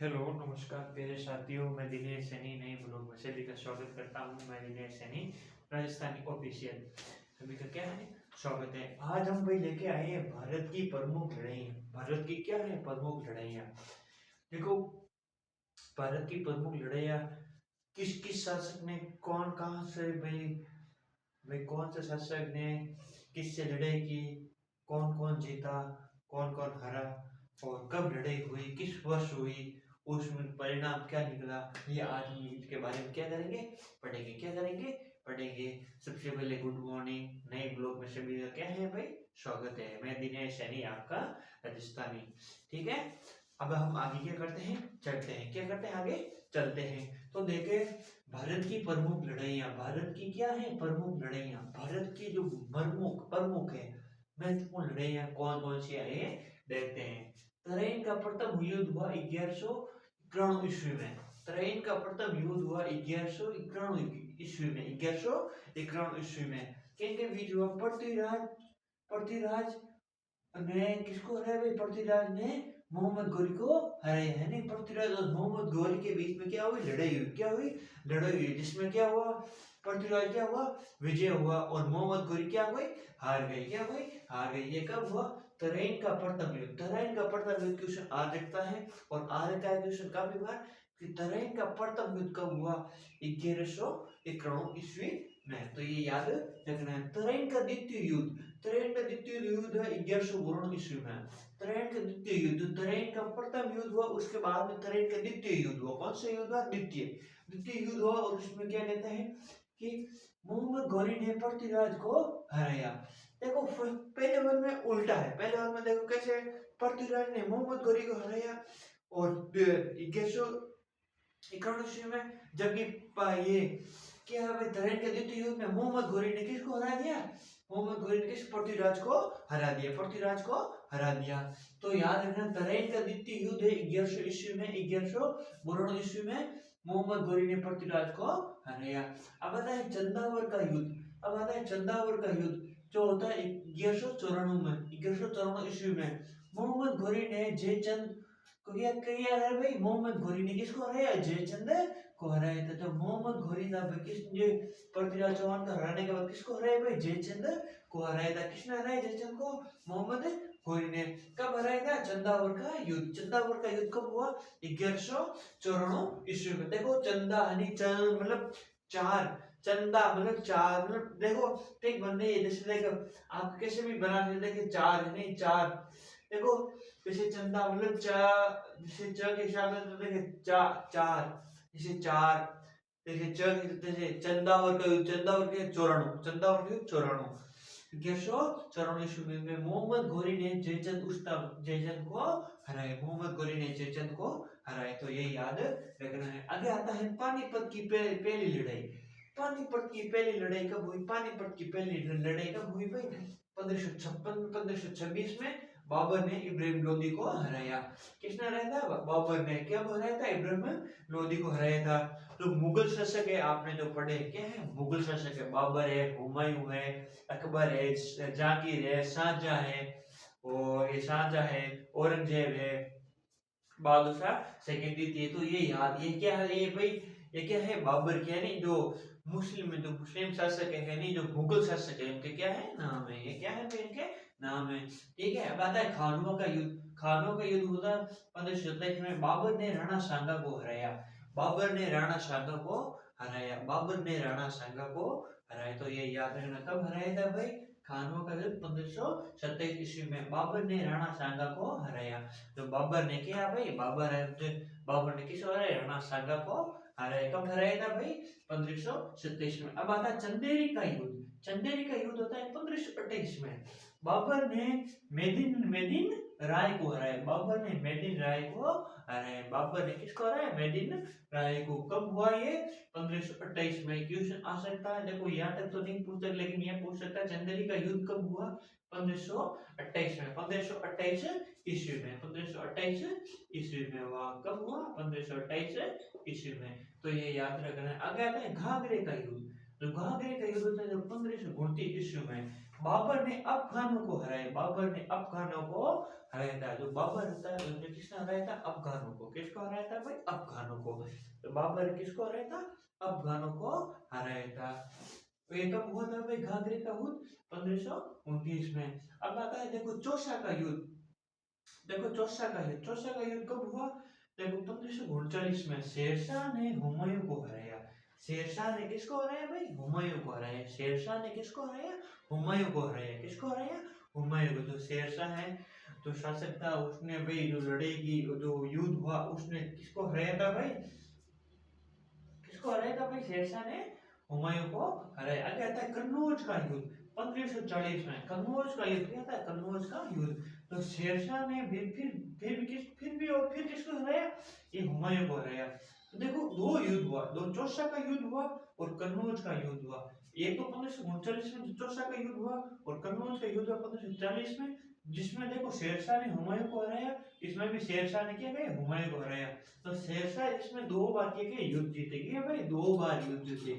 Hello, नमस्कार प्यारे साथियों। मैं दिनेश सैनी नए ब्लॉग में सभी का स्वागत करता हूँ। मैं दिनेश सैनी, राजस्थानी ऑफिशियल। सभी का क्या है, स्वागत है। आज हम भाई लेके आए हैं भारत की प्रमुख लड़ाइयाँ। भारत की क्या है, प्रमुख लड़ाइयाँ। देखो, भारत की प्रमुख लड़ाइयाँ किस किस शासक ने, कौन कहाँ से भाई भाई कौन से शासक ने किससे लड़ाई की, कौन कौन जीता, कौन कौन हारा, और कब लड़ाई हुई, किस वर्ष हुई, उसमें परिणाम क्या निकला, ये आज हम इसके बारे में क्या करेंगे, पढ़ेंगे। क्या करेंगे, पढ़ेंगे। सबसे पहले गुड मॉर्निंग। नए ब्लॉग में सभी का क्या है भाई, स्वागत है। मैं दिनेश सैनी, आपका राजस्थानी। ठीक है, अब हम आगे क्या करते हैं, चलते हैं। क्या करते हैं, आगे चलते हैं। तो देखे, भारत की प्रमुख लड़ाइयाँ। भारत की क्या है, प्रमुख लड़ाइयाँ। भारत की जो प्रमुख प्रमुख है, महत्वपूर्ण लड़ाइयाँ कौन कौन सी है, ये देखते हैं। तराइन का प्रथम युद्ध हुआ 1191 ईस्वी में। तराइन का प्रथम युद्ध हुआ 1191 ईस्वी में। 1191 ईस्वी में किनके बीच हुआ? पृथ्वीराज ने किसको हराया भाई? पृथ्वीराज ने मोहम्मद गौरी को हराया है। नहीं, पृथ्वीराज और मोहम्मद गौरी के बीच में क्या हुई, लड़ाई हुई। क्या हुई, लड़ाई हुई, जिसमें क्या हुआ, पृथ्वीराज क्या हुआ, विजय हुआ, और मोहम्मद गौरी क्या हुई, हार गई। क्या हुई, हार गई। ये कब हुआ? तराइन का प्रथम युद्ध। तराइन का प्रथम युद्ध क्वेश्चन आ सकता है, और आ रखा है क्वेश्चन काफी बार कि तराइन का प्रथम युद्ध कब हुआ? 1191 ईस्वी में। तो ये याद रखना है। तराइन का द्वितीय युद्ध, तराइन का द्वितीय युद्ध है 1192 ईस्वी में। तराइन का द्वितीय युद्ध, तराइन का प्रथम युद्ध हुआ, उसके बाद में तराइन का द्वितीय युद्ध हुआ। कौन सा युद्ध हुआ? द्वितीय द्वितीय युद्ध हुआ, और उसमें क्या कहते हैं कि मोहम्मद गौरी ने पृथ्वीराज को हराया। देखो, पहले वन में उल्टा है। पहले वन में देखो कैसे, पृथ्वीराज ने मोहम्मद गौरी को हराया, और 1191 ईस्वी में, जबकि ये क्या है, तराइन के द्वितीय युद्ध में मोहम्मद गौरी ने किसको हरा दिया? मोहम्मद गौरी ने किस, पृथ्वीराज को हरा दिया। पृथ्वीराज को हरा दिया। तो याद रखना, तराइन का द्वितीय युद्ध है 1100 ईस्वी में। 1192 ईस्वी में मोहम्मद गौरी ने पृथ्वीराज को हराया। अब आता है चंदावर का युद्ध। अब आता है चंदावर का युद्ध, जो होता है 1194 में। 1194 ईस्वी में मोहम्मद गौरी ने जयचंद को क्या किया है भाई? मोहम्मद गौरी ने किसको हराया? जयचंद को हराया था। तो मोहम्मद गौरी था भाई, किसने पृथ्वीराज चौहान का हराने के बाद किसको हराया भाई? जयचंद को हराया था। किसने हराया जयचंद को? मोहम्मद गौरी ने। कब हराया था? चंदावर का युद्ध। चंदावर का युद्ध कब हुआ? 1194 ईस्वी में। देखो, चंदा यानी चंद मतलब चार, चंदा मतलब चार, मतलब देखो ठीक बन रही है। जैसे देखो, आप कैसे भी बना सकते हैं, चार है नहीं, चार। देखो, जैसे चंदा मतलब जैसे च के हिसाब से, तो देखिए चार चार, जैसे चार, देखिए जैसे चंदावर का युद्ध, चंदावर के 94, चंदावर के 94, 1194 ईस्वी में मोहम्मद गौरी ने जयचंद उस्तम जयचंद को हराया। मोहम्मद गौरी ने जयचंद को हराया। तो ये याद रखना है। आगे आता है पानीपत की पहली लड़ाई। पानीपत की पहली लड़ाई कब हुई? पानीपत की पहली लड़ाई कब हुई भाई? 1556 में। 1526 में बाबर ने इब्राहिम लोदी को हराया। किसने हराया था? बाबर ने। क्या हराया था? इब्राहिम लोदी को हराया था। तो मुगल शासक है, आपने जो पढ़े, क्या है? मुगल शासक है। बाबर है, हुमायूं है, अकबर है, जहांगीर है, शाहजहां है, और ये शाहजहां है, औरंगजेब है, बहादुर शाह सेकेंडरी थी। तो ये याद, ये क्या है ये भाई, ये क्या है? बाबर के, यानी जो मुस्लिम शासक है नहीं, जो मुगल शासक है, उनके क्या है, नाम है। ये क्या है भाई? इनके नाम है। ठीक है। अब आता है खानवा का युद्ध। खानवा का युद्ध होता 1527 में। बाबर ने राणा सांगा को हराया। बाबर ने राणा सांगा को हराया। बाबर ने राणा सांगा को हराया। तो ये याद रखना, कब हराया था भाई? खानवा का युद्ध 1527 ईस्वी में। बाबर ने राणा सांगा को हराया। तो बाबर ने किया भाई, बाबर ने किस हराया? राणा सांगा को हराया। कब हराया था भाई? 1527 में। अब आता है चंदेरी का युद्ध। चंदेरी का युद्ध होता है 1528 में। बाबर ने मेदिन मेदिन राय को हराया। बाबर ने मेदिन राय को हराया। बाबर ने किसको हराया? मेदिन राय को। कब हुआ ये? 1528 में। क्वेश्चन आ सकता है। देखो, यहाँ तक तो नहीं पूछ सकता, लेकिन यह पूछ सकता है चंदेरी का युद्ध कब हुआ? 1528 में। 1528 ईस्वी में। 1528 ईस्वी में हुआ। कब हुआ? 1528 ईस्वी में। तो ये याद रखना है। आगे आता है घाघरे का युद्ध। तो घाघरे का युद्ध होता है 1529 ईस्वी में। बाबर ने अफगानों को हराया, बाबर ने अफगानों को हराया था। जो बाबर होता है उसने किसने हराया था? अफगानों को। किसको हराया था भाई? अफगानों को। तो बाबर ने किसको हराया था? अफगानों को हराया था। तो ये कब हुआ था भाई घाघरे का युद्ध? 1529 में। अब आता है देखो चौसा का युद्ध। देखो चौसा का युद्ध, चौसा का युद्ध कब हुआ? देखो 1539 में शेरशाह ने हुमायूं को हराया। शेरशाह ने किसको हराया भाई? हुमायूं को हराया। शेरशाह ने किसको हराया? हुमायूं को हराया। किसको हराया? हुमायूं को। जो शेरशाह है जो शासक था उसने भाई जो लड़ाई की जो युद्ध हुआ उसने किसको हराया था भाई? किसको हराया था भाई? शेरशाह ने हुमायूं को हराया। आगे आता है कन्नौज का युद्ध 1540 में। कन्नौज का युद्ध क्या था? कन्नौज का युद्ध। तो शेरशाह ने फिर किसको हराया? ये हुमायूं को हराया। तो देखो दो युद्ध हुआ, दो चौसा का युद्ध हुआ और कन्नौज का युद्ध हुआ। एक तो 1539 में चौसा का युद्ध हुआ और कन्नौज का युद्ध हुआ 1540 में, जिसमें देखो शेरशाह ने हुमायूं को हराया। इसमें भी शेरशाह ने क्या किया? हुमायूं को हराया। तो शेरशाह इसमें दो बार के युद्ध जीते गए भाई, दो बार युद्ध जीते।